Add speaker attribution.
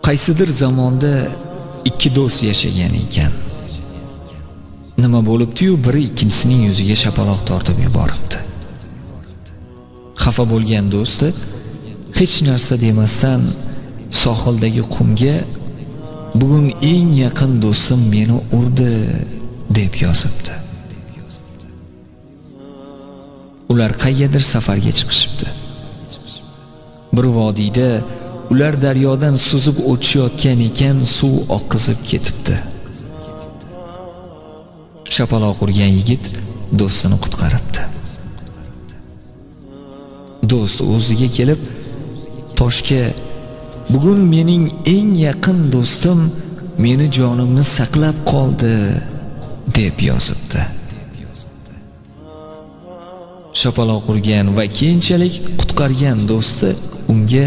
Speaker 1: Qaysidir zamonda ikki do'st yashagan ekan. Nima bo'libdi-yu, biri ikkinchisining yuziga shapaloq tortib yuboribdi. Xafa bo'lgan do'sti hech narsa demasdan sohildagi qumga "Bugun eng yaqin do'stim meni urdi" deb yozibdi. Ular qayerdir safarga chiqishibdi. Bir vodiyda ular daryodan suzib o'tishayotgan ekan, suv oqizib ketibdi. Shapaloq urgan yigit do'stini qutqaribdi. Do'st o'ziga kelib, toshga "Bugun mening eng yaqin do'stim meni jonimni saqlab qoldi" deb yozibdi. Shapaloq urgan va keyinchalik qutqargan do'sti unga